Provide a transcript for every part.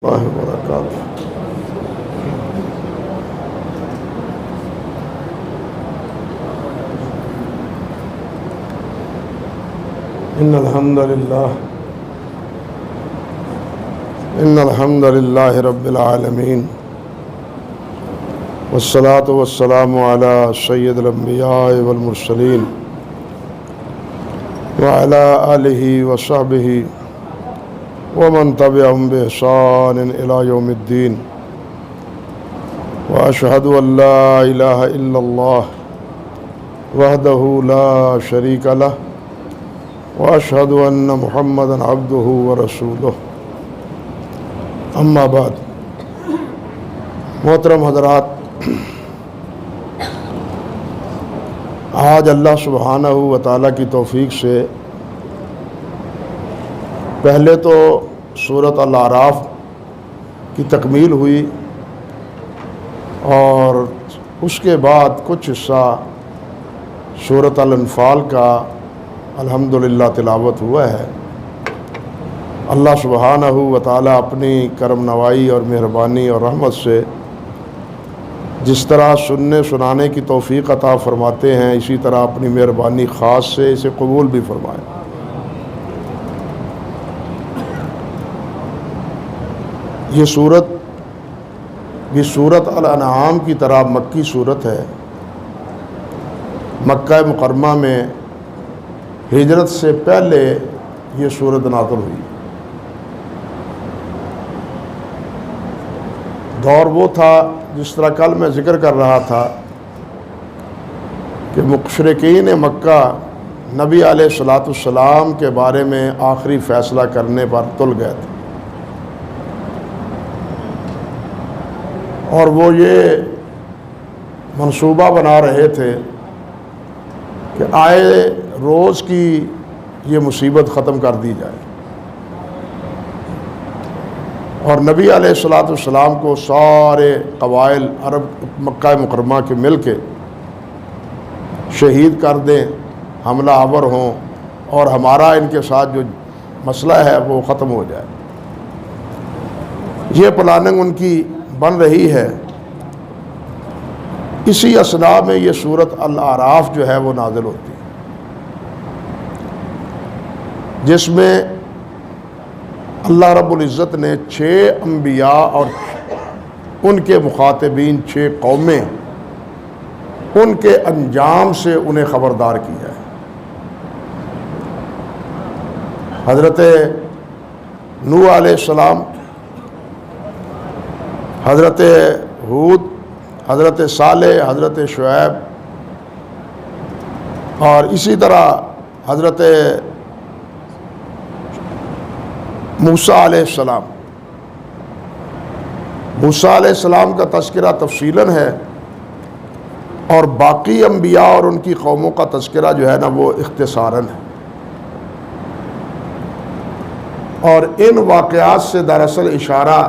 اللہ وبرکاتہ۔ ان الحمد للہ رب العالمین والصلاة والسلام علی سید الانبیاء والمرسلین وعلی آلہ وصحبہ ومن تبعهم بإحسان إلى يوم الدين وأشهد أن لا إله إلا الله وحده لا شريك له وأشهد أن محمدا عبده ورسوله أما بعد۔ محترم حضرات، آج اللہ سبحانہ و تعالیٰ کی توفیق سے پہلے تو سورۃ الاعراف کی تکمیل ہوئی اور اس کے بعد کچھ حصہ سورۃ الانفال کا الحمدللہ تلاوت ہوا ہے۔ اللہ سبحانہ و تعالیٰ اپنی کرم نوائی اور مہربانی اور رحمت سے جس طرح سننے سنانے کی توفیق عطا فرماتے ہیں، اسی طرح اپنی مہربانی خاص سے اسے قبول بھی فرمائے۔ یہ صورت بھی سورۃ الانعام کی طرح مکی صورت ہے۔ مکہ مکرمہ میں ہجرت سے پہلے یہ صورت نازل ہوئی۔ دور وہ تھا جس طرح کل میں ذکر کر رہا تھا کہ مشرکین مکہ نبی علیہ السلام کے بارے میں آخری فیصلہ کرنے پر تل گئے تھے، اور وہ یہ منصوبہ بنا رہے تھے کہ آئے روز کی یہ مصیبت ختم کر دی جائے، اور نبی علیہ السلام کو سارے قبائل عرب مکہ مکرمہ کے مل کے شہید کر دیں، حملہ آور ہوں، اور ہمارا ان کے ساتھ جو مسئلہ ہے وہ ختم ہو جائے۔ یہ پلاننگ ان کی بن رہی ہے۔ اسی اثناء میں یہ سورۃ الاعراف جو ہے وہ نازل ہوتی ہے، جس میں اللہ رب العزت نے 6 انبیاء اور ان کے مخاطبین 6 قومیں، ان کے انجام سے انہیں خبردار کیا ہے۔ حضرت نوح علیہ السلام، حضرت ہود، حضرت صالح، حضرت شعیب، اور اسی طرح حضرت موسیٰ علیہ السلام۔ موسیٰ علیہ السلام کا تذکرہ تفصیلاً ہے، اور باقی انبیاء اور ان کی قوموں کا تذکرہ جو ہے نا وہ اختصاراً ہے۔ اور ان واقعات سے دراصل اشارہ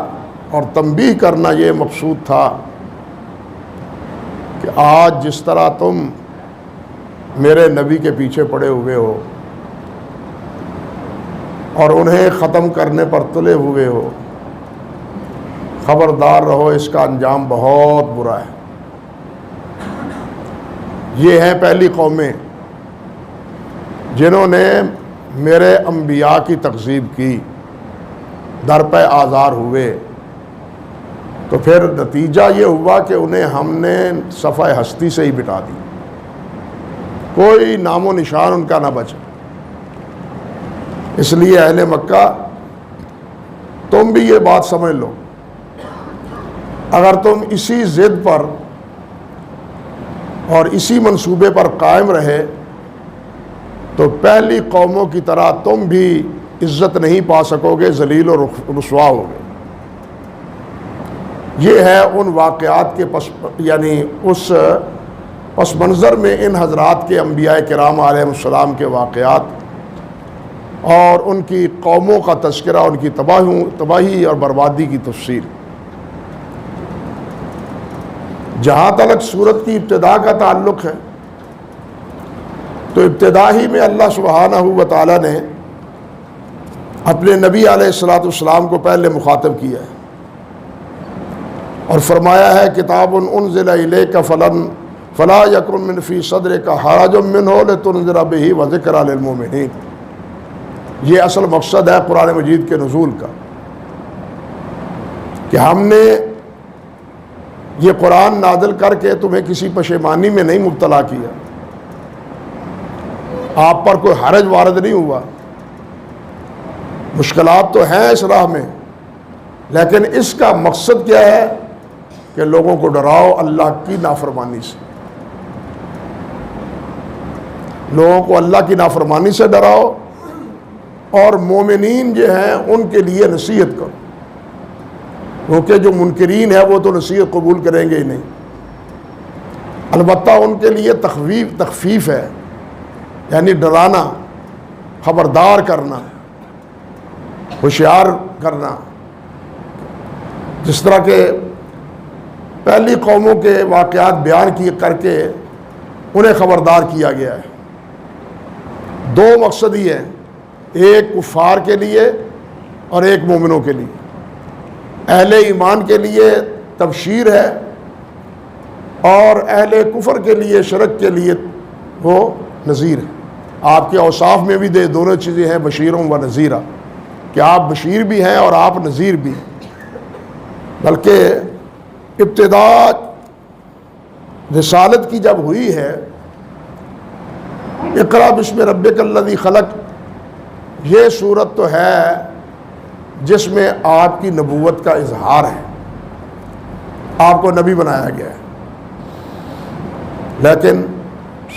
اور تنبیہ کرنا یہ مقصود تھا کہ آج جس طرح تم میرے نبی کے پیچھے پڑے ہوئے ہو اور انہیں ختم کرنے پر تلے ہوئے ہو، خبردار رہو، اس کا انجام بہت برا ہے۔ یہ ہیں پہلی قومیں جنہوں نے میرے انبیاء کی تکذیب کی، در پہ آزار ہوئے، تو پھر نتیجہ یہ ہوا کہ انہیں ہم نے صفحہ ہستی سے ہی مٹا دی، کوئی نام و نشان ان کا نہ بچا۔ اس لیے اہل مکہ تم بھی یہ بات سمجھ لو، اگر تم اسی ضد پر اور اسی منصوبے پر قائم رہے تو پہلی قوموں کی طرح تم بھی عزت نہیں پا سکو گے، ذلیل و رسوا ہوگے۔ یہ ہے ان واقعات کے اس پس منظر میں ان حضرات کے انبیاء کرام علیہ السلام کے واقعات اور ان کی قوموں کا تذکرہ، ان کی تباہی اور بربادی کی تفصیل۔ جہاں تک سورت کی ابتدا کا تعلق ہے تو ابتدا ہی میں اللہ سبحانہ و تعالیٰ نے اپنے نبی علیہ السلام کو پہلے مخاطب کیا ہے، اور فرمایا ہے کتاب انزل الیک فلا یکن من فی صدرک حرج منہ لتنذر بہ وذکری للمؤمنین۔ یہ اصل مقصد ہے قرآن مجید کے نزول کا کہ ہم نے یہ قرآن نازل کر کے تمہیں کسی پشیمانی میں نہیں مبتلا کیا، آپ پر کوئی حرج وارد نہیں ہوا۔ مشکلات تو ہیں اس راہ میں، لیکن اس کا مقصد کیا ہے کہ لوگوں کو ڈراؤ اللہ کی نافرمانی سے، لوگوں کو اللہ کی نافرمانی سے ڈراؤ، اور مومنین جو ہیں ان کے لیے نصیحت کرو، کیونکہ جو منکرین ہیں وہ تو نصیحت قبول کریں گے ہی نہیں۔ البتہ ان کے لیے تخفیف ہے، یعنی ڈرانا، خبردار کرنا، ہوشیار کرنا، جس طرح کہ پہلی قوموں کے واقعات بیان کر کے انہیں خبردار کیا گیا ہے۔ دو مقصد ہی ہیں، ایک کفار کے لیے اور ایک مومنوں کے لیے۔ اہل ایمان کے لیے تبشیر ہے اور اہل کفر کے لیے، شرک کے لیے وہ نذیر ہے۔ آپ کے اوصاف میں بھی دونوں چیزیں ہیں، بشیروں و نذیرہ، کہ آپ بشیر بھی ہیں اور آپ نذیر بھی ہیں۔ بلکہ ابتدا رسالت کی جب ہوئی ہے، اقرأ بسم ربک الذی خلق، یہ صورت تو ہے جس میں آپ کی نبوت کا اظہار ہے، آپ کو نبی بنایا گیا ہے۔ لیکن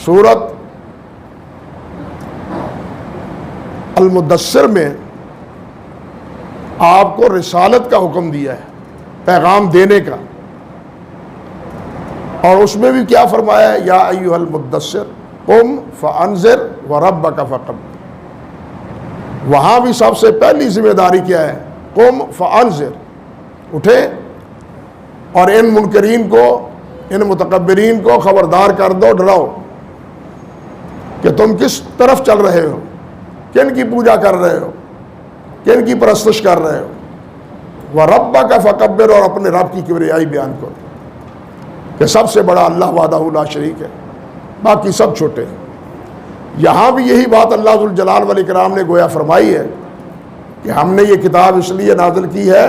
سورت المدثر میں آپ کو رسالت کا حکم دیا ہے، پیغام دینے کا، اور اس میں بھی کیا فرمایا ہے؟ یا ایھا المدثر قم فانذر وربک فکبر۔ وہاں بھی سب سے پہلی ذمہ داری کیا ہے؟ قم فانذر، اٹھے اور ان منکرین کو، ان متکبرین کو خبردار کر دو، ڈراؤ کہ تم کس طرف چل رہے ہو، کن کی پوجا کر رہے ہو، کن کی پرستش کر رہے ہو۔ وَرَبَّكَ فَكَبِّرْ، اور اپنے رب کی کبریائی بیان کرو کہ سب سے بڑا اللہ وحدہ لا شریک ہے، باقی سب چھوٹے ہیں۔ یہاں بھی یہی بات اللہ ذوالجلال والاکرام نے گویا فرمائی ہے کہ ہم نے یہ کتاب اس لیے نازل کی ہے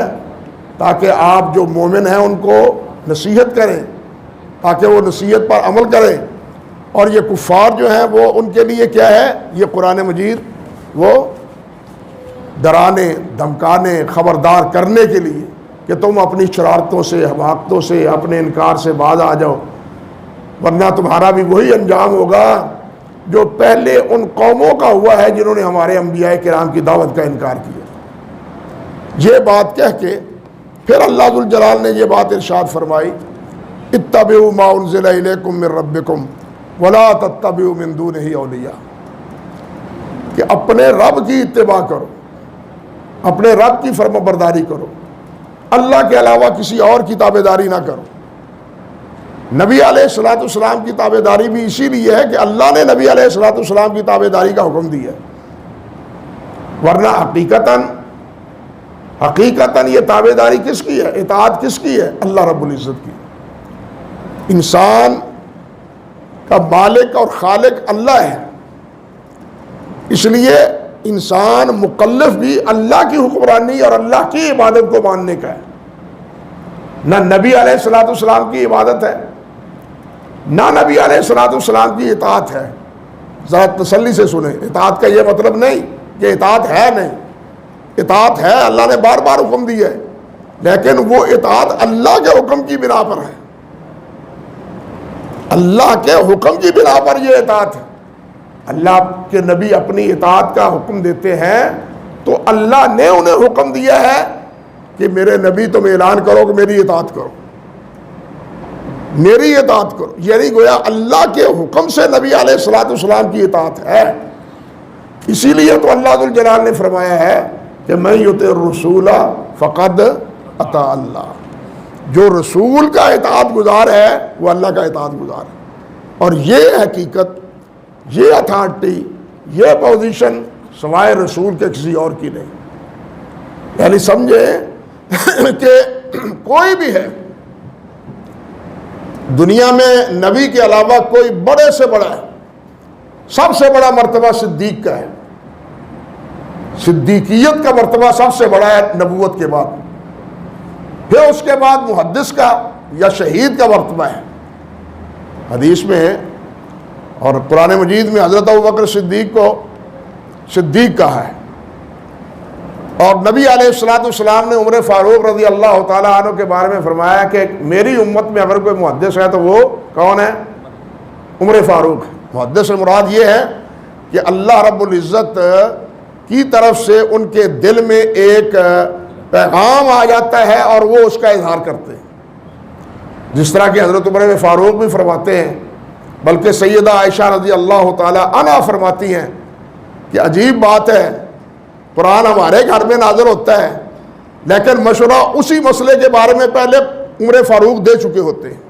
تاکہ آپ جو مومن ہیں ان کو نصیحت کریں، تاکہ وہ نصیحت پر عمل کریں، اور یہ کفار جو ہیں وہ ان کے لیے کیا ہے؟ یہ قرآن مجید وہ ڈرانے، دھمکانے، خبردار کرنے کے لیے کہ تم اپنی شرارتوں سے، حماقتوں سے، اپنے انکار سے باز آ جاؤ، ورنہ تمہارا بھی وہی انجام ہوگا جو پہلے ان قوموں کا ہوا ہے جنہوں نے ہمارے انبیاء کرام کی دعوت کا انکار کیا۔ یہ بات کہہ کے پھر اللہ ذوالجلال نے یہ بات ارشاد فرمائی، اتبعوا ما انزل الیکم من ربکم ولا تتبعوا من دونہ اولیاء، کہ اپنے رب کی اتباع کرو، اپنے رب کی فرما برداری کرو، اللہ کے علاوہ کسی اور کی تابع داری نہ کرو۔ نبی علیہ السلام کی تابع داری بھی اسی لیے ہے کہ اللہ نے نبی علیہ السلام کی تابع داری کا حکم دیا ہے، ورنہ حقیقتاً یہ تابع داری کس کی ہے؟ اطاعت کس کی ہے؟ اللہ رب العزت کی۔ انسان کا مالک اور خالق اللہ ہے، اس لیے انسان مکلف بھی اللہ کی حکمرانی اور اللہ کی عبادت کو ماننے کا ہے۔ نہ نبی علیہ السلام کی عبادت ہے، نہ نبی علیہ السلام کی اطاعت ہے۔ ذرا تسلی سے سنیں، اطاعت کا یہ مطلب نہیں کہ اطاعت ہے نہیں، اطاعت ہے، اللہ نے بار بار حکم دیا ہے، لیکن وہ اطاعت اللہ کے حکم کی بنا پر ہے، اللہ کے حکم کی بنا پر یہ اطاعت ہے۔ اللہ کے نبی اپنی اطاعت کا حکم دیتے ہیں تو اللہ نے انہیں حکم دیا ہے کہ میرے نبی تم اعلان کرو کہ میری اطاعت کرو، میری اطاعت کرو، یعنی گویا اللہ کے حکم سے نبی علیہ السلام کی اطاعت ہے۔ اسی لیے تو اللہ ذوالجلال نے فرمایا ہے کہ من یطع الرسول فقد اطاع اللہ، جو رسول کا اطاعت گزار ہے وہ اللہ کا اطاعت گزار ہے۔ اور یہ حقیقت، یہ اتھارٹی، یہ پوزیشن سوائے رسول کے کسی اور کی نہیں۔ یعنی سمجھیں کہ کوئی بھی ہے دنیا میں نبی کے علاوہ کوئی بڑے سے بڑا ہے، سب سے بڑا مرتبہ صدیق کا ہے، صدیقیت کا مرتبہ سب سے بڑا ہے نبوت کے بعد، پھر اس کے بعد محدث کا یا شہید کا مرتبہ ہے۔ حدیث میں ہے اور قرآن مجید میں حضرت ابوبکر صدیق کو صدیق کہا ہے، اور نبی علیہ السلام نے عمر فاروق رضی اللہ تعالیٰ عنہ کے بارے میں فرمایا کہ میری امت میں اگر کوئی محدث ہے تو وہ کون ہے؟ عمر فاروق۔ محدث سے مراد یہ ہے کہ اللہ رب العزت کی طرف سے ان کے دل میں ایک پیغام آ جاتا ہے اور وہ اس کا اظہار کرتے ہیں، جس طرح کہ حضرت عمر فاروق بھی فرماتے ہیں، بلکہ سیدہ عائشہ رضی اللہ تعالیٰ عنہا فرماتی ہیں کہ عجیب بات ہے، قرآن ہمارے گھر میں نازل ہوتا ہے لیکن مشورہ اسی مسئلے کے بارے میں پہلے عمر فاروق دے چکے ہوتے ہیں،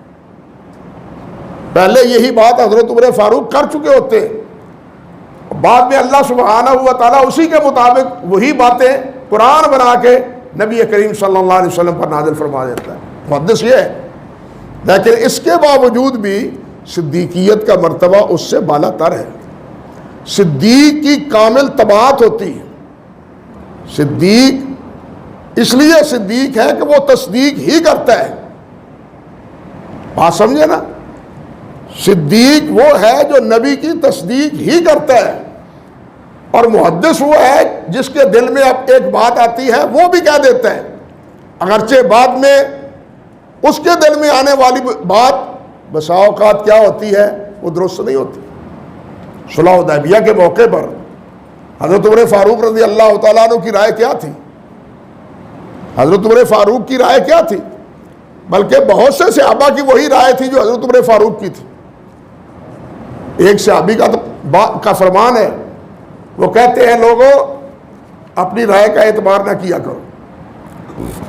پہلے یہی بات حضرت عمر فاروق کر چکے ہوتے ہیں، بعد میں اللہ سبحانہ و تعالیٰ اسی کے مطابق وہی باتیں قرآن بنا کے نبی کریم صلی اللہ علیہ وسلم پر نازل فرما دیتا ہے۔ محدث یہ ہے، لیکن اس کے باوجود بھی صدیقیت کا مرتبہ اس سے بالا تر ہے۔ صدیق کی کامل طباعت ہوتی ہے، صدیق اس لیے صدیق ہے کہ وہ تصدیق ہی کرتا ہے، بات سمجھے نا؟ صدیق وہ ہے جو نبی کی تصدیق ہی کرتا ہے، اور محدث وہ ہے جس کے دل میں اب ایک بات آتی ہے وہ بھی کہہ دیتا ہے، اگرچہ بعد میں اس کے دل میں آنے والی بات بسا اوقات کیا ہوتی ہے، وہ درست نہیں ہوتی۔ صلح حدیبیہ کے موقع پر حضرت عمر فاروق رضی اللہ تعالیٰ عنہ کی رائے کیا تھی؟ حضرت عمر فاروق کی رائے کیا تھی؟ بلکہ بہت سے صحابہ کی وہی رائے تھی جو حضرت عمر فاروق کی تھی۔ ایک صحابی کا فرمان ہے، وہ کہتے ہیں لوگوں اپنی رائے کا اعتبار نہ کیا کرو،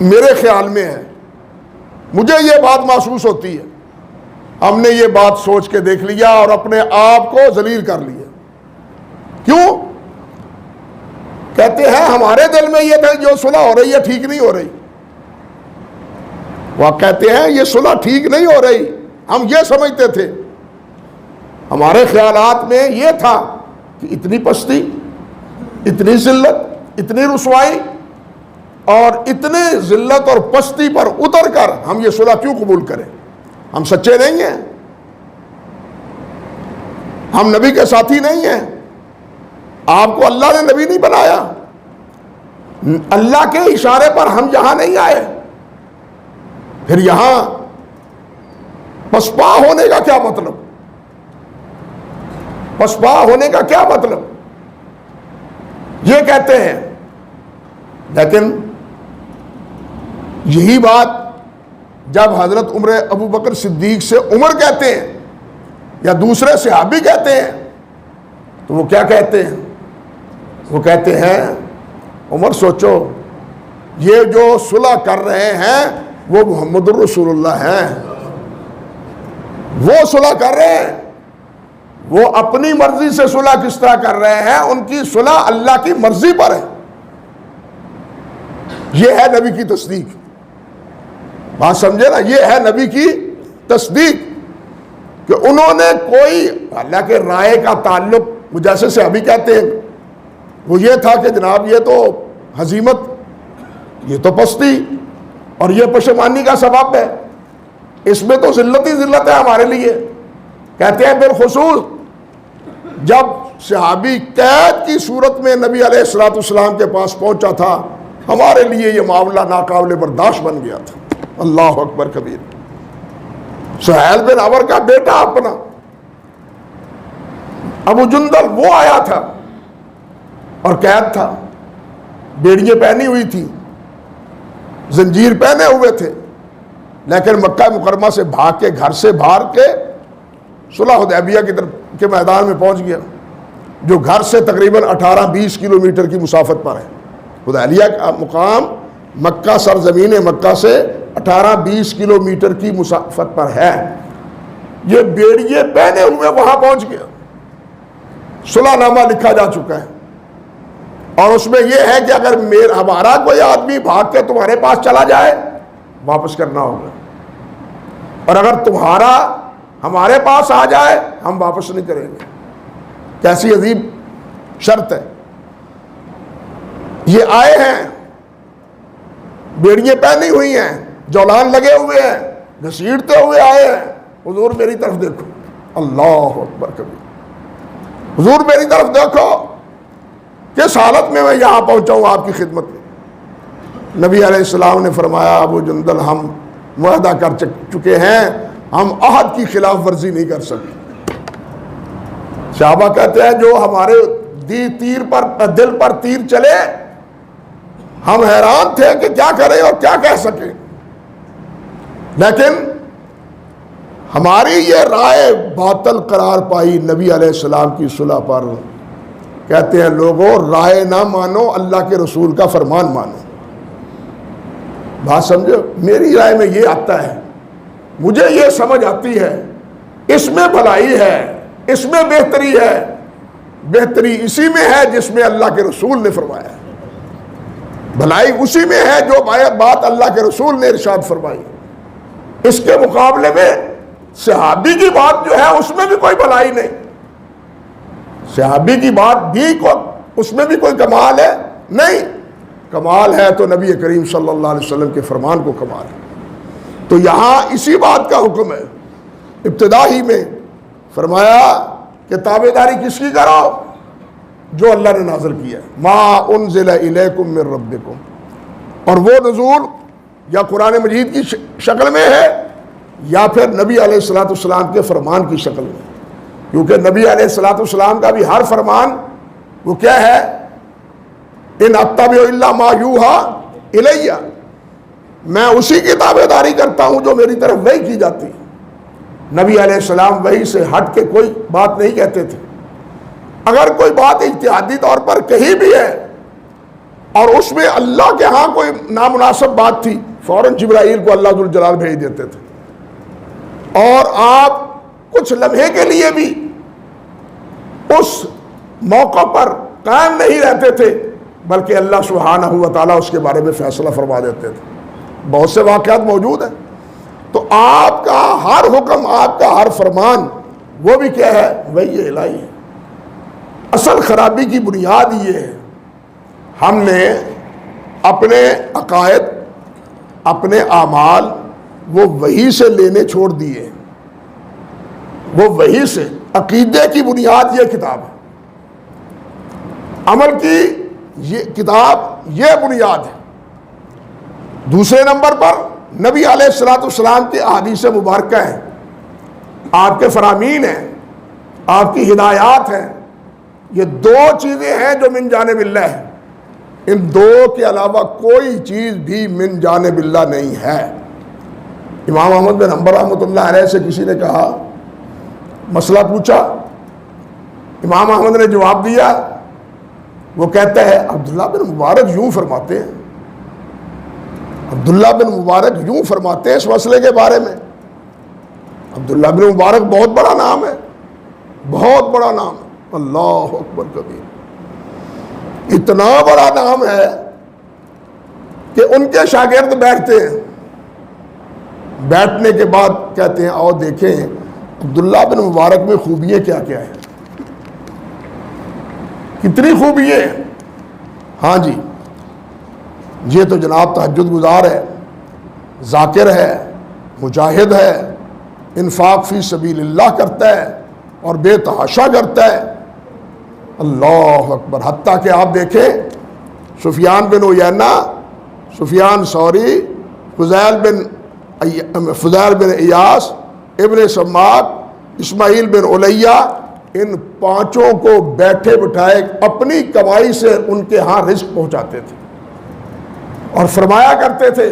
میرے خیال میں ہے، مجھے یہ بات محسوس ہوتی ہے، ہم نے یہ بات سوچ کے دیکھ لیا اور اپنے آپ کو ذلیل کر لیا۔ کیوں؟ کہتے ہیں ہمارے دل میں یہ تھا جو صلح ہو رہی ہے ٹھیک نہیں ہو رہی، وہ کہتے ہیں یہ صلح ٹھیک نہیں ہو رہی، ہم یہ سمجھتے تھے، ہمارے خیالات میں یہ تھا کہ اتنی پستی، اتنی ذلت، اتنی رسوائی اور اتنے ذلت اور پستی پر اتر کر ہم یہ صلح کیوں قبول کریں؟ ہم سچے نہیں ہیں، ہم نبی کے ساتھی نہیں ہیں، آپ کو اللہ نے نبی نہیں بنایا، اللہ کے اشارے پر ہم یہاں نہیں آئے، پھر یہاں پسپا ہونے کا کیا مطلب؟ پسپا ہونے کا کیا مطلب؟ یہ کہتے ہیں، لیکن یہی بات جب حضرت عمر ابوبکر صدیق سے عمر کہتے ہیں یا دوسرے صحابی کہتے ہیں تو وہ کیا کہتے ہیں؟ وہ کہتے ہیں عمر سوچو، یہ جو صلح کر رہے ہیں وہ محمد الرسول اللہ ہیں، وہ صلح کر رہے ہیں، وہ اپنی مرضی سے صلح کس طرح کر رہے ہیں؟ ان کی صلح اللہ کی مرضی پر ہے۔ یہ ہے نبی کی تصدیق، بات سمجھے نا؟ یہ ہے نبی کی تصدیق کہ انہوں نے کوئی اللہ کے رائے کا تعلق، جیسے سے ابھی کہتے ہیں، وہ یہ تھا کہ جناب یہ تو ہزیمت، یہ تو پستی اور یہ پشیمانی کا سبب ہے، اس میں تو ذلت ہی ذلت ہے ہمارے لیے۔ کہتے ہیں بالخصوص جب صحابی قید کی صورت میں نبی علیہ السلام کے پاس پہنچا تھا، ہمارے لیے یہ معاملہ ناقابل برداشت بن گیا تھا۔ اللہ اکبر کبیر۔ سہیل بن عمر کا بیٹا اپنا ابو جندل وہ آیا تھا اور قید تھا، بیڑیاں پہنی ہوئی تھی، زنجیر پہنے ہوئے تھے، لیکن مکہ مکرمہ سے بھاگ کے، گھر سے باہر کے صلح حدیبیہ کی طرف کے میدان میں پہنچ گیا، جو گھر سے تقریباً 18-20 کلومیٹر کی مسافت پر ہے۔ حدیبیہ کا مقام مکہ سرزمین مکہ سے 18-20 کلومیٹر کی مسافت پر ہے۔ یہ بیڑیے پہنے ہوئے وہاں پہنچ گیا، صلح نامہ لکھا جا چکا ہے، اور اس میں یہ ہے کہ اگر ہمارا کوئی آدمی بھاگ کے تمہارے پاس چلا جائے واپس کرنا ہوگا۔ اور اگر تمہارا ہمارے پاس آ جائے ہم واپس نہیں کریں گے۔ کیسی عجیب شرط ہے۔ یہ آئے ہیں، بیڑیاں پہنی ہوئی ہیں، جولان لگے ہوئے ہیں، گھسیٹتے ہوئے آئے ہیں، حضور میری طرف دیکھو، اللہ اکبر کبیر، حضور میری طرف دیکھو، کس حالت میں یہاں پہنچا ہوں آپ کی خدمت میں۔ نبی علیہ السلام نے فرمایا ابو جندل ہم معاہدہ کر چکے ہیں، ہم عہد کی خلاف ورزی نہیں کر سکتے۔ صحابہ کہتے ہیں جو ہمارے دل پر تیر چلے ہم حیران تھے کہ کیا کریں اور کیا کہہ سکیں، لیکن ہماری یہ رائے باطل قرار پائی نبی علیہ السلام کی صلح پر۔ کہتے ہیں لوگوں رائے نہ مانو، اللہ کے رسول کا فرمان مانو۔ بات سمجھو، میری رائے میں یہ آتا ہے، مجھے یہ سمجھ آتی ہے، اس میں بھلائی ہے، اس میں بہتری ہے، بہتری اسی میں ہے جس میں اللہ کے رسول نے فرمایا ہے، بھلائی اسی میں ہے جو بات اللہ کے رسول نے ارشاد فرمائی۔ اس کے مقابلے میں صحابی کی بات جو ہے اس میں بھی کوئی بھلائی نہیں، صحابی کی بات بھی اس میں بھی کوئی کمال ہے نہیں، کمال ہے تو نبی کریم صلی اللہ علیہ وسلم کے فرمان کو کمال ہے۔ تو یہاں اسی بات کا حکم ہے، ابتدا ہی میں فرمایا کہ تابعداری کس کی کرو؟ جو اللہ نے نازل کیا ہے، ما انزل الیکم من ربکم، اور وہ نزول یا قرآن مجید کی شکل میں ہے یا پھر نبی علیہ السلام کے فرمان کی شکل میں، کیونکہ نبی علیہ السلام کا بھی ہر فرمان وہ کیا ہے، ان اتبع الا ما یوحی الی، میں اسی کی تابعداری کرتا ہوں جو میری طرف وحی کی جاتی ہے۔ نبی علیہ السلام وحی سے ہٹ کے کوئی بات نہیں کہتے تھے، اگر کوئی بات اجتہادی طور پر کہی بھی ہے اور اس میں اللہ کے ہاں کوئی نامناسب بات تھی، فوراً جبرائیل کو اللہ ذوالجلال بھیج دیتے تھے، اور آپ کچھ لمحے کے لیے بھی اس موقع پر قائم نہیں رہتے تھے، بلکہ اللہ سبحانہ و تعالیٰ اس کے بارے میں فیصلہ فرما دیتے تھے۔ بہت سے واقعات موجود ہیں۔ تو آپ کا ہر حکم، آپ کا ہر فرمان وہ بھی کیا ہے، وحی الہی ہے۔ اصل خرابی کی بنیاد یہ ہے، ہم نے اپنے عقائد، اپنے اعمال وہ وحی سے لینے چھوڑ دیے، وہ وحی سے۔ عقیدے کی بنیاد یہ کتاب ہے، عمل کی یہ کتاب یہ بنیاد ہے۔ دوسرے نمبر پر نبی علیہ السلام کی احادیث مبارکہ ہیں، آپ کے فرامین ہیں، آپ کی ہدایات ہیں۔ یہ دو چیزیں ہیں جو من جانب اللہ ہے، ان دو کے علاوہ کوئی چیز بھی من جانب اللہ نہیں ہے۔ امام احمد بن حنبل رحمۃ اللہ علیہ سے کسی نے کہا، مسئلہ پوچھا، امام احمد نے جواب دیا، وہ کہتا ہے عبداللہ بن مبارک یوں فرماتے ہیں، عبداللہ بن مبارک یوں فرماتے ہیں اس مسئلے کے بارے میں۔ عبداللہ بن مبارک بہت بڑا نام ہے، بہت بڑا نام ہے، اللہ اکبر کبیر، اتنا بڑا نام ہے کہ ان کے شاگرد بیٹھتے ہیں، بیٹھنے کے بعد کہتے ہیں آؤ دیکھیں عبداللہ بن مبارک میں خوبیاں کیا کیا ہیں، کتنی خوبیاں ہیں۔ ہاں جی، یہ تو جناب تہجد گزار ہے، ذاکر ہے، مجاہد ہے، انفاق فی سبیل اللہ کرتا ہے اور بے تحاشا کرتا ہے، اللہ اکبر۔ حتیٰ کہ آپ دیکھیں سفیان بن عیینہ، سفیان ثوری، فضیل بن ایاس، ابن سماک، اسماعیل بن علیہ، ان پانچوں کو بیٹھے بٹھائے اپنی کمائی سے ان کے ہاں رزق پہنچاتے تھے، اور فرمایا کرتے تھے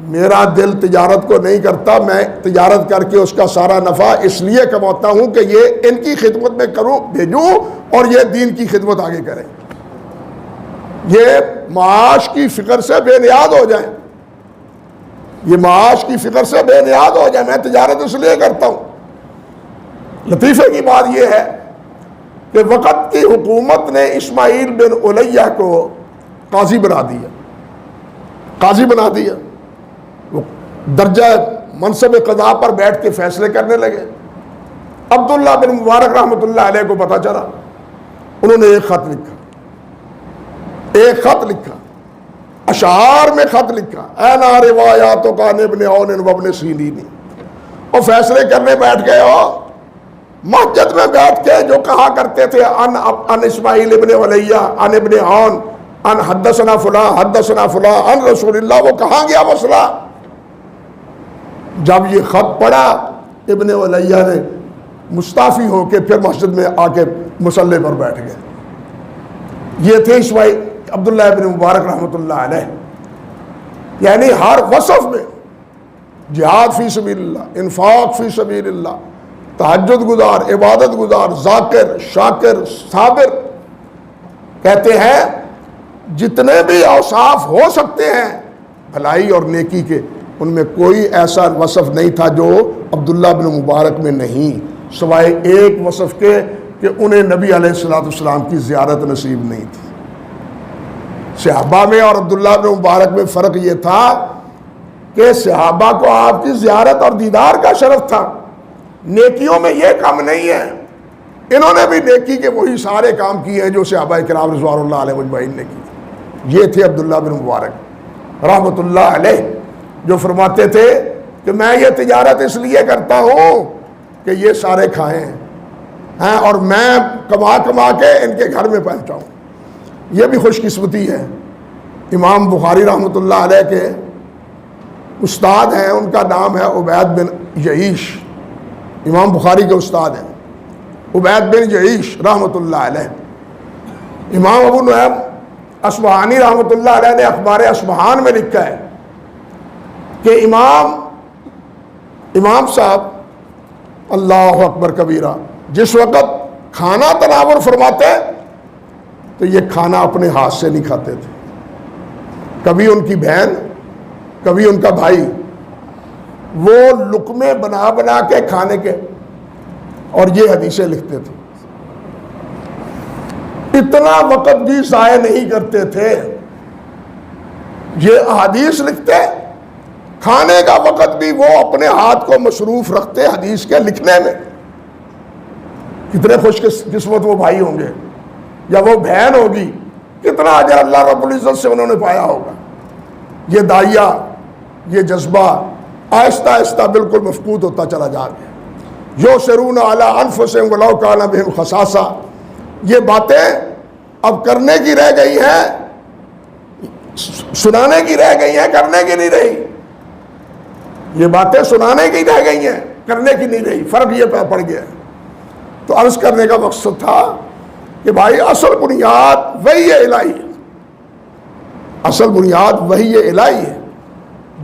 میرا دل تجارت کو نہیں کرتا، میں تجارت کر کے اس کا سارا نفع اس لیے کماتا ہوں کہ یہ ان کی خدمت میں کروں، بھیجوں، اور یہ دین کی خدمت آگے کریں، یہ معاش کی فکر سے بے نیاز ہو جائیں، یہ معاش کی فکر سے بے نیاز ہو جائیں، میں تجارت اس لیے کرتا ہوں۔ لطیفے کی بات یہ ہے کہ وقت کی حکومت نے اسماعیل بن علیہ کو قاضی بنا دیا، قاضی بنا دیا، وہ درجہ منصب قضاء پر بیٹھ کے فیصلے کرنے لگے۔ عبداللہ بن مبارک رحمۃ اللہ علیہ کو پتہ چلا، انہوں نے ایک خط لکھا، اشعار میں خط لکھا، اینا روایاتوں کا ابن عون وابن سیرین، اور فیصلے کرنے بیٹھ گئے ہو مسجد میں بیٹھ کے جو کہا کرتے تھے ان اسماعیل ابن علیہ ان ابن عون ان حدثنا فلاں ان رسول اللہ، وہ کہاں گیا مسئلہ؟ جب یہ خط پڑھا ابن علیہ نے مستعفی ہو کے پھر مسجد میں آ کے مصلی پر بیٹھ گئے۔ یہ تھے اسماعیل عبداللہ ابن مبارک رحمۃ اللہ علیہ، یعنی ہر وصف میں جہاد فی سبیل اللہ، انفاق فی سبیل اللہ، تہجد گزار، عبادت گزار، ذاکر، شاکر، صابر، کہتے ہیں جتنے بھی اوصاف ہو سکتے ہیں بھلائی اور نیکی کے، ان میں کوئی ایسا وصف نہیں تھا جو عبداللہ بن مبارک میں نہیں، سوائے ایک وصف کے کہ انہیں نبی علیہ السلام کی زیارت نصیب نہیں تھی۔ صحابہ میں اور عبداللہ بن مبارک میں فرق یہ تھا کہ صحابہ کو آپ کی زیارت اور دیدار کا شرف تھا، نیکیوں میں یہ کم نہیں ہے، انہوں نے بھی نیکی کے وہی سارے کام کیے ہیں جو صحابہ کرام رضوان اللہ علیہ مجمعین نے کی۔ یہ تھے عبداللہ بن مبارک رحمۃ اللہ علیہ، جو فرماتے تھے کہ میں یہ تجارت اس لیے کرتا ہوں کہ یہ سارے کھائیں ہیں اور میں کما کما کے ان کے گھر میں پہنچاؤں۔ یہ بھی خوش قسمتی ہے۔ امام بخاری رحمۃ اللہ علیہ کے استاد ہیں، ان کا نام ہے عبید بن یعیش، امام بخاری کے استاد ہیں عبید بن یعیش رحمۃ اللہ علیہ۔ امام ابو نعیم اصبہانی رحمۃ اللہ علیہ نے اخبار اصبہان میں لکھا ہے کہ امام صاحب اللہ اکبر کبیرہ جس وقت کھانا تناول فرماتے تو یہ کھانا اپنے ہاتھ سے نہیں کھاتے تھے، کبھی ان کی بہن کبھی ان کا بھائی، وہ لقمے بنا بنا کے کھانے کے، اور یہ حدیثیں لکھتے تھے۔ اتنا وقت بھی ضائع نہیں کرتے تھے، یہ احادیث لکھتے، کھانے کا وقت بھی وہ اپنے ہاتھ کو مصروف رکھتے حدیث کے لکھنے میں۔ کتنے خوش قسمت وہ بھائی ہوں گے یا وہ بہن ہوگی، کتنا اجر اللہ رب العزت سے انہوں نے پایا ہوگا۔ یہ داعیہ، یہ جذبہ آہستہ آہستہ بالکل مفقود ہوتا چلا جا رہا ہے۔ یؤثرون علی انفسہم ولو کان بہم خصاصہ، یہ باتیں اب کرنے کی رہ گئی ہیں، سنانے کی رہ گئی ہیں، کرنے کی نہیں رہی۔ یہ باتیں سنانے کی رہ گئی ہیں، کرنے کی نہیں رہی، فرق یہ پڑ گیا ہے۔ تو عرض کرنے کا مقصد تھا کہ بھائی اصل بنیاد وحی الہی ہے، اصل بنیاد وحی الہی ہے۔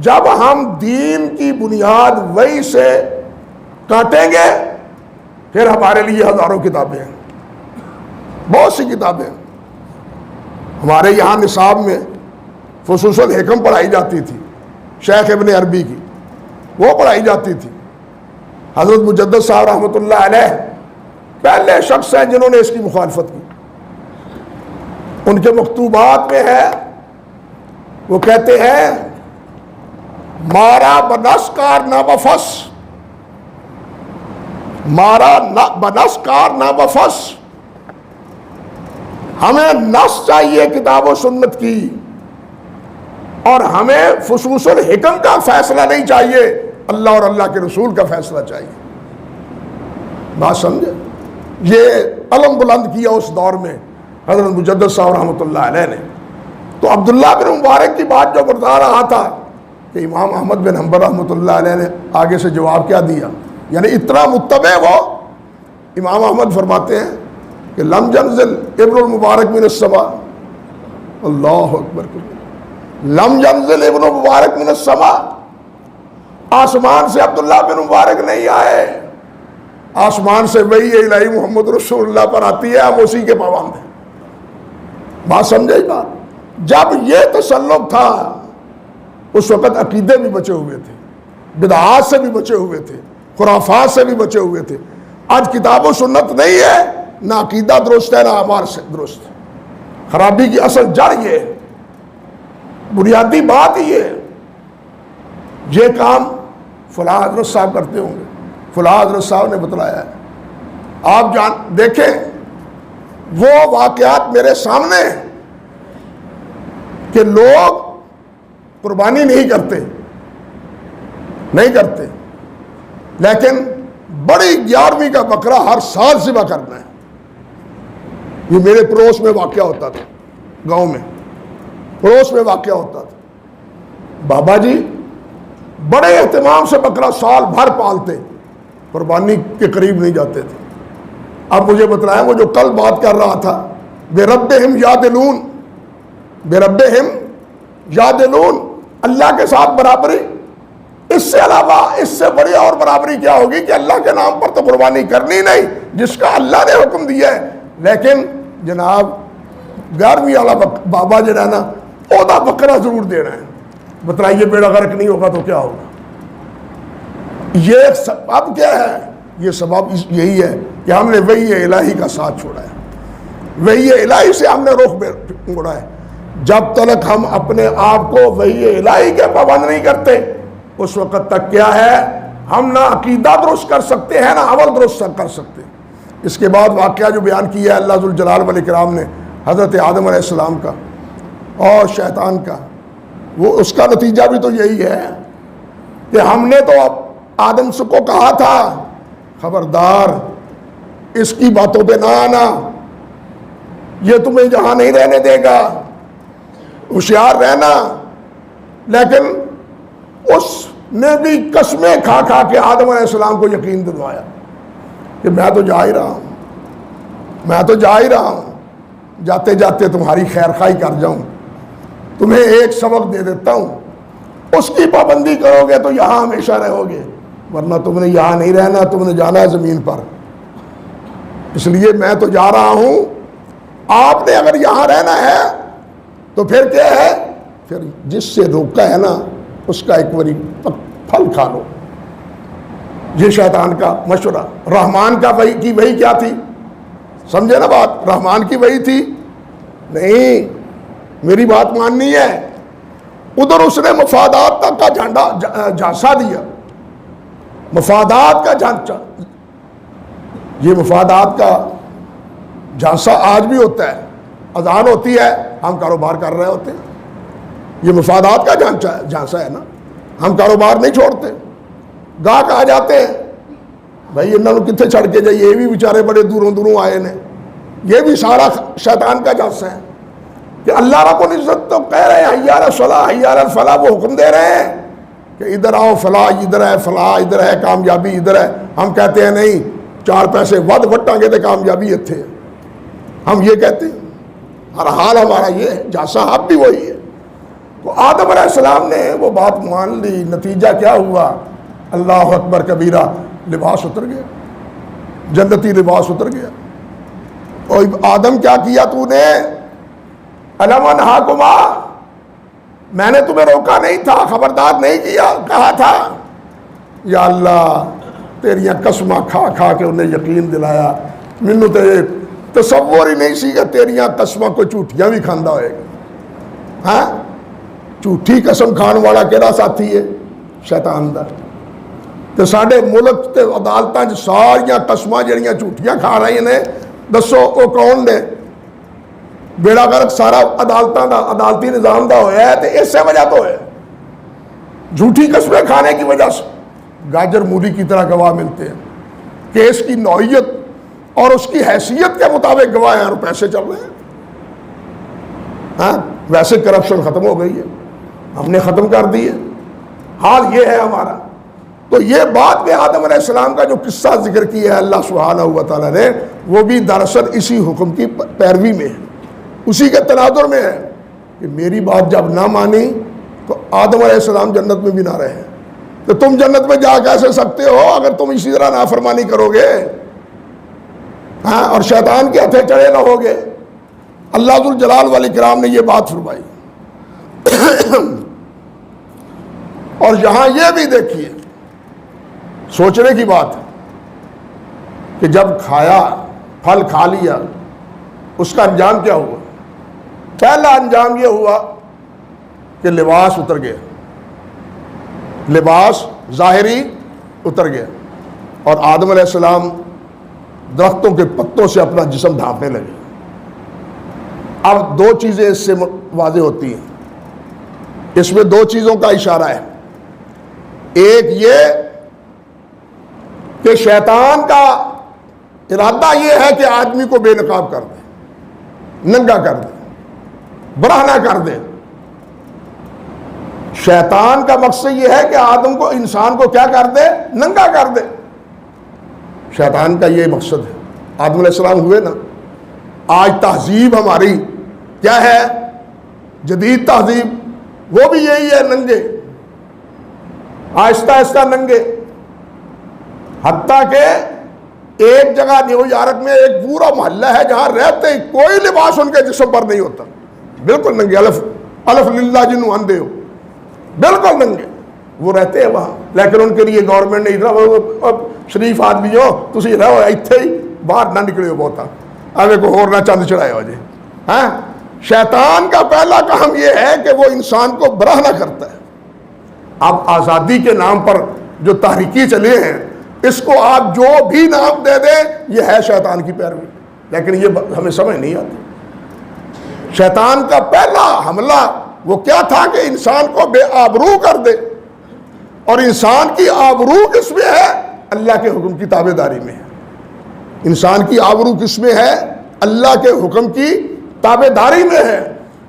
جب ہم دین کی بنیاد وحی سے کاٹیں گے پھر ہمارے لیے ہزاروں کتابیں ہیں، بہت سی کتابیں ہیں۔ ہمارے یہاں نصاب میں خصوصاً حکم پڑھائی جاتی تھی، شیخ ابن عربی کی وہ پڑھائی جاتی تھی۔ حضرت مجدد صاحب رحمۃ اللہ علیہ پہلے شخص ہیں جنہوں نے اس کی مخالفت کی۔ ان کے مکتوبات میں ہے، وہ کہتے ہیں مارا بنس کار نہ بفس، مارا بنس کار نہ بفس، ہمیں نص چاہیے کتاب و سنت کی، اور ہمیں فصوص الحکم کا فیصلہ نہیں چاہیے، اللہ اور اللہ کے رسول کا فیصلہ چاہیے۔ بات سمجھے؟ یہ علم بلند کیا اس دور میں حضرت مجدد صاحب رحمۃ اللہ علیہ نے۔ تو عبداللہ بن مبارک کی بات جو بتا رہا تھا کہ امام احمد بن حنبل رحمۃ اللہ علیہ نے آگے سے جواب کیا دیا، یعنی اتنا متبع وہ، امام احمد فرماتے ہیں کہ لم ينزل ابن المبارک من السماء، اللہ اکبر، لم ينزل ابن مبارک من السماء، آسمان سے عبداللہ بن مبارک نہیں آئے، آسمان سے وحی الہی محمد رسول اللہ پر آتی ہے، ہم اسی کے پابند ہیں۔ بات سمجھے بات؟ جب یہ تسلط تھا اس وقت عقیدے بھی بچے ہوئے تھے، بدعات سے بھی بچے ہوئے تھے، خرافات سے بھی بچے ہوئے تھے۔ آج کتاب و سنت نہیں ہے، نہ عقیدہ درست ہے نہ اعمال سے درست ہے۔ خرابی کی اصل جڑ یہ ہے، بنیادی بات یہ ہے۔ یہ کام فلاں حضرت صاحب کرتے ہوں گے، فلاں حضرت صاحب نے بتلایا ہے۔ آپ دیکھیں وہ واقعات میرے سامنے ہیں کہ لوگ قربانی نہیں کرتے لیکن بڑی 11ویں کا بکرا ہر سال ذبح کرنا ہے۔ یہ میرے پڑوس میں واقعہ ہوتا تھا، گاؤں میں پڑوس میں واقعہ ہوتا تھا۔ بابا جی بڑے اہتمام سے بکرا سال بھر پالتے، قربانی کے قریب نہیں جاتے تھے۔ اب مجھے بتلایا وہ جو کل بات کر رہا تھا، بے ربہم یعدلون، بے ربہم یعدلون، اللہ کے ساتھ برابری، اس سے علاوہ اس سے بڑی اور برابری کیا ہوگی کہ اللہ کے نام پر تو قربانی کرنی نہیں جس کا اللہ نے حکم دیا ہے، لیکن جناب 11ویں والا بابا جو ہے نا اودا بکرا ضرور دینا ہے۔ بتلائیے بیڑا غرق نہیں ہوگا تو کیا ہوگا؟ یہ سبب کیا ہے؟ یہ سبب یہی ہے کہ ہم نے وحی الہی کا ساتھ چھوڑا ہے، وحی الہی سے ہم نے رخ موڑا ہے۔ جب تک ہم اپنے آپ کو وحی الہی کے پابند نہیں کرتے اس وقت تک کیا ہے، ہم نہ عقیدہ درست کر سکتے ہیں نہ عمل درست کر سکتے۔ اس کے بعد واقعہ جو بیان کیا ہے اللہ ذوالجلال والاکرام نے حضرت آدم علیہ السلام کا اور شیطان کا، وہ اس کا نتیجہ بھی تو یہی ہے کہ ہم نے تو آدم سے کو کہا تھا خبردار اس کی باتوں پہ نہ آنا، یہ تمہیں جہاں نہیں رہنے دے گا، ہوشیار رہنا، لیکن اس نے بھی قسمیں کھا کھا کے آدم علیہ السلام کو یقین دلوایا کہ میں تو جا ہی رہا ہوں، جاتے جاتے تمہاری خیر خواہی کر جاؤں، تمہیں ایک سبق دے دیتا ہوں، اس کی پابندی کرو گے تو یہاں ہمیشہ رہو گے، ورنہ تم نے یہاں نہیں رہنا، تم نے جانا ہے زمین پر، اس لیے میں تو جا رہا ہوں، آپ نے اگر یہاں رہنا ہے تو پھر کیا ہے، پھر جس سے روکا ہے نا اس کا ایک بڑی پھل کھا لو۔ یہ شیطان کا مشورہ۔ رحمان کا وحی کیا تھی؟ سمجھے نا بات؟ رحمان کی وحی تھی نہیں، میری بات ماننی ہے۔ ادھر اس نے مفادات تک کا جھانسا دیا، مفادات کا جھانسا، یہ مفادات کا جھانسا آج بھی ہوتا ہے۔ اذان ہوتی ہے ہم کاروبار کر رہے ہوتے ہیں، یہ مفادات کا جھانسا ہے نا، ہم کاروبار نہیں چھوڑتے، گاہک آ جاتے ہیں بھائی انہوں نے کتنے چھڑ کے جائیے، یہ بھی بیچارے بڑے دوروں دوروں آئے نے، یہ بھی سارا شیطان کا جھانسا ہے کہ اللہ رب العزت تو کہہ رہے ہیں حی علی الصلاح حی علی الفلاح، وہ حکم دے رہے ہیں کہ ادھر آؤ، فلاح ادھر ہے، فلاح ادھر ہے، کامیابی ادھر ہے۔ ہم کہتے ہیں نہیں، 4 پیسے ود وٹاں گے تو کامیابی اتھے، ہم یہ کہتے ہیں۔ ہر حال ہمارا یہ ہے، جھانسا اب بھی وہی ہے۔ تو آدم علیہ السلام نے وہ بات مان لی، نتیجہ کیا ہوا؟ اللہ اکبر کبیرہ، لباس اتر گیا، جنتی لباس اتر گیا۔ اور آدم کیا کیا تو نے؟ الم انہاکما، میں نے تمہیں روکا نہیں تھا، خبردار نہیں کیا، کہا تھا؟ یا اللہ تیریاں قسماں کھا کھا کے انہیں یقین دلایا، مینوں تے تصور ہی نہیں سی کہ تیریاں قسماں کو جھوٹیاں بھی کھاندا ہوئے گا۔ ہاں، جھوٹی قسم کھان والا کہڑا ساتھی ہے؟ شیطان دا۔ تو ساڈے ملک تے عدالتاں چ ساریاں قسماں جڑیاں جھوٹیاں کھا رہی نے، دسو وہ کون نے؟ بیڑا غرق سارا عدالتاں دا، عدالتی نظام دا ہویا ہے، تے اس سے وجہ تو ہے جھوٹی قسمیں کھانے کی وجہ سے۔ گاجر مولی کی طرح گواہ ملتے ہیں، کیس کی نوعیت اور اس کی حیثیت کے مطابق گواہ ہیں اور پیسے چل رہے ہیں۔ ہاں، ویسے کرپشن ختم ہو گئی ہے، ہم نے ختم کر دی ہے، حال یہ ہے ہمارا۔ تو یہ بات میں آدم علیہ السلام کا جو قصہ ذکر کیا ہے اللہ سبحانہ و تعالیٰ نے، وہ بھی دراصل اسی حکم کی پیروی میں ہے، اسی کے تناظر میں ہے کہ میری بات جب نہ مانی تو آدم علیہ السلام جنت میں بھی نہ رہے، تو تم جنت میں جا کیسے سکتے ہو اگر تم اسی طرح نافرمانی کرو گے؟ ہاں، اور شیطان کے ہتھے چڑھے نہ ہوگے۔ اللہ ذوالجلال والاکرام نے یہ بات فرمائی۔ اور یہاں یہ بھی دیکھیے، سوچنے کی بات ہے کہ جب کھایا، پھل کھا لیا، اس کا انجام کیا ہوا؟ پہلا انجام یہ ہوا کہ لباس اتر گیا، لباس ظاہری اتر گیا اور آدم علیہ السلام درختوں کے پتوں سے اپنا جسم ڈھانپنے لگے۔ اب دو چیزیں اس سے واضح ہوتی ہیں، اس میں دو چیزوں کا اشارہ ہے۔ ایک یہ کہ شیطان کا ارادہ یہ ہے کہ آدمی کو بے نقاب کر دے، ننگا کر دے، برہنہ کر دے۔ شیطان کا مقصد یہ ہے کہ آدم کو، انسان کو کیا کر دے؟ ننگا کر دے۔ شیطان کا یہ مقصد ہے۔ آدم علیہ السلام ہوئے نا، آج تہذیب ہماری کیا ہے؟ جدید تہذیب، وہ بھی یہی ہے، ننگے، آہستہ آہستہ ننگے۔ حتیٰ کہ ایک جگہ نیو یارک میں ایک پورا محلہ ہے جہاں رہتے ہی کوئی لباس ان کے جسم پر نہیں ہوتا، بالکل ننگے، الف للہ جنوں اندھے ہو، بالکل ننگے وہ رہتے ہیں وہاں۔ لیکن ان کے لیے گورنمنٹ نے ادھر شریف آدمی ہو تسی رہو ایتھے ہی، باہر نہ نکلے ہو بہتا آگے کو اور نہ چند چڑھائے ہو جی۔ ہاں، شیطان کا پہلا کام یہ ہے کہ وہ انسان کو برہنہ کرتا ہے۔ اب آزادی کے نام پر جو تحریکی چلے ہیں، اس کو آپ جو بھی نام دے دیں، یہ ہے شیطان کی پیروی، لیکن یہ ہمیں سمجھ نہیں آتی۔ شیطان کا پہلا حملہ وہ کیا تھا کہ انسان کو بے آبرو کر دے، اور انسان کی آبرو کس میں ہے؟ اللہ کے حکم کی تابع داری میں ہے۔ انسان کی آبرو کس میں ہے؟ اللہ کے حکم کی تابع داری میں ہے،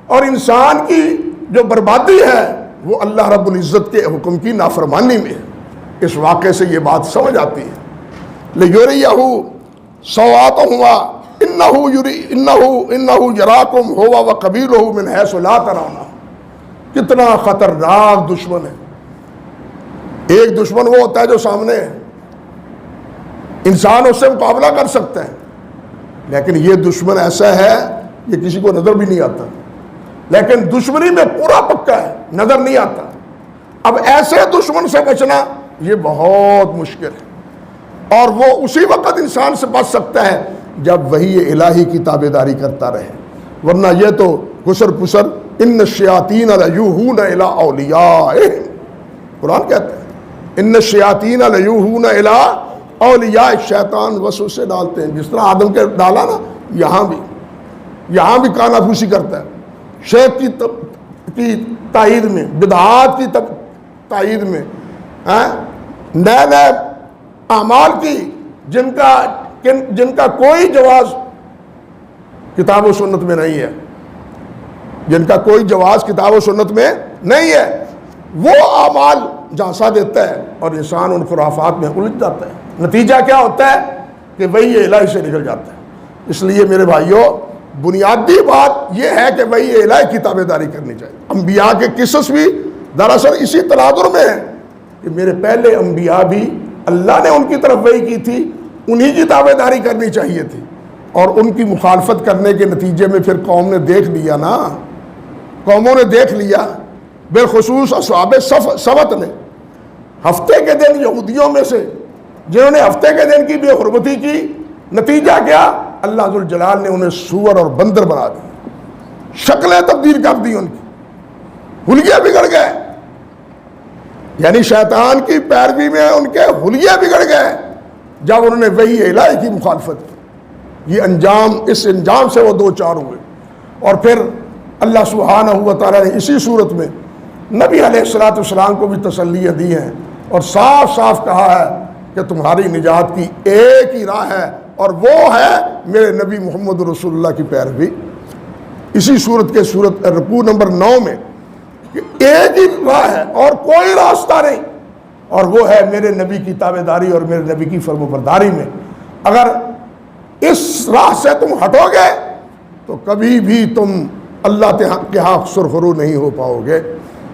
اور انسان کی جو بربادی ہے وہ اللہ رب العزت کے حکم کی نافرمانی میں ہے۔ اس واقعے سے یہ بات سمجھ آتی ہے۔ لِيُرِيَهُ سَوْآتَهُمَا إِنَّهُ يَرَاكُمْ هُوَ وَقَبِيلُهُ مِنْ حَيْثُ لَا تَرَوْنَهُمْ۔ کتنا خطرناک دشمن ہے۔ ایک دشمن وہ ہوتا ہے جو سامنے ہے، انسان اس سے مقابلہ کر سکتا ہے، لیکن یہ دشمن ایسا ہے یہ کسی کو نظر بھی نہیں آتا، لیکن دشمنی میں پورا پکا ہے، نظر نہیں آتا۔ اب ایسے دشمن سے بچنا یہ بہت مشکل ہے، اور وہ اسی وقت انسان سے بچ سکتا ہے جب وحی الہی کی تابع داری کرتا رہے، ورنہ یہ تو گسر پسر ان الشیاطین لیوحون الی اولیائہم، قرآن کہتا ہے ان الشیاطین لیوحون الی اولیاء، شیطان وسوسے ڈالتے ہیں، جس طرح آدم کے ڈالا نا، یہاں بھی کانا پھوسی کرتا ہے، شیخ کی تائید میں، بدعات کی تائید میں، نئے نئے اعمال کی جن کا کوئی جواز کتاب و سنت میں نہیں ہے، جن کا کوئی جواز کتاب و سنت میں نہیں ہے، وہ اعمال جھانسا دیتا ہے اور انسان ان خرافات میں الجھ جاتا ہے۔ نتیجہ کیا ہوتا ہے کہ وہی الہی سے نکل جاتا ہے۔ اس لیے میرے بھائیوں، بنیادی بات یہ ہے کہ وہی الہی کی تابع داری کرنی چاہیے۔ انبیاء کے قصص بھی دراصل اسی تناظر میں ہیں کہ میرے پہلے انبیاء بھی اللہ نے ان کی طرف وحی کی تھی، انہی کی تابع داری کرنی چاہیے تھی، اور ان کی مخالفت کرنے کے نتیجے میں پھر قوم نے دیکھ لیا نا، قوموں نے دیکھ لیا، بالخصوص اصحاب سبت نے، ہفتے کے دن یہودیوں میں سے جنہوں نے ہفتے کے دن کی بے حرمتی کی، نتیجہ کیا؟ اللہ ذوالجلال نے انہیں سور اور بندر بنا دی، شکلیں تبدیل کر دی، ان کی حلیے بگڑ گئے، یعنی شیطان کی پیروی میں ان کے حلیے بگڑ گئے جب انہوں نے وحی الہی کی مخالفت کی۔ یہ اس انجام سے وہ دو چار ہوئے، اور پھر اللہ سبحانہ و تعالیٰ نے اسی صورت میں نبی علیہ السلام کو بھی تسلیاں دی ہیں، اور صاف صاف کہا ہے کہ تمہاری نجات کی ایک ہی راہ ہے، اور وہ ہے میرے نبی محمد رسول اللہ کی پیروی۔ اسی صورت کے رکوع نمبر 9 میں کہ ایک ہی راہ ہے اور کوئی راستہ نہیں، اور وہ ہے میرے نبی کی تابع داری اور میرے نبی کی فرم برداری میں۔ اگر اس راہ سے تم ہٹو گے تو کبھی بھی تم اللہ کے ہاں سرخرو نہیں ہو پاؤ گے۔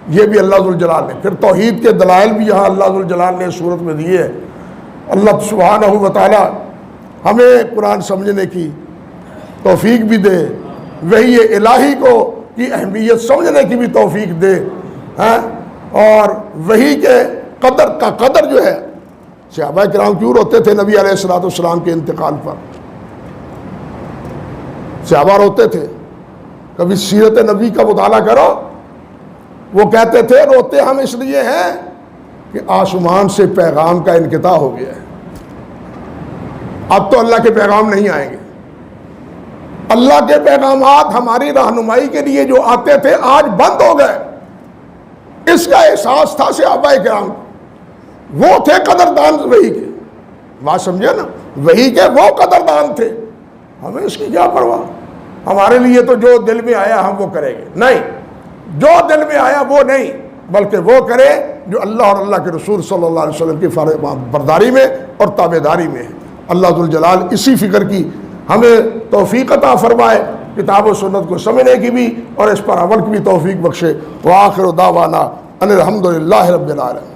یہ بھی اللہ ذوالجلال نے، پھر توحید کے دلائل بھی یہاں اللہ ذوالجلال نے صورت میں دیے۔ اللہ سبحانہ و تعالی ہمیں قرآن سمجھنے کی توفیق بھی دے، وحی الہی کی اہمیت سمجھنے کی بھی توفیق دے، اور وحی کے قدر جو ہے، صحابہ کرام کیوں روتے تھے نبی علیہ السلام کے انتقال پر؟ صحابہ روتے تھے، کبھی سیرت نبی کا مطالعہ کرو، وہ کہتے تھے روتے ہم اس لیے ہیں کہ آسمان سے پیغام کا انقطاع ہو گیا ہے، اب تو اللہ کے پیغام نہیں آئیں گے۔ اللہ کے پیغامات ہماری رہنمائی کے لیے جو آتے تھے آج بند ہو گئے۔ اس کا احساس تھا صحابہ کرام، وہ تھے قدردان وحی کے، بات سمجھے نا، وحی کے وہ قدردان تھے، ہمیں اس کی کیا پرواہ، ہمارے لیے تو جو دل میں آیا ہم وہ کریں گے، نہیں، جو دل میں آیا وہ نہیں، بلکہ وہ کرے جو اللہ اور اللہ کے رسول صلی اللہ علیہ وسلم کی برداری میں اور تابعداری میں ہے۔ اللہ ذوالجلال اسی فکر کی ہمیں توفیق عطا فرمائے، کتاب و سنت کو سمجھنے کی بھی اور اس پر عمل کی بھی توفیق بخشے۔ وآخر دعوانا ان الحمدللہ رب العالمین۔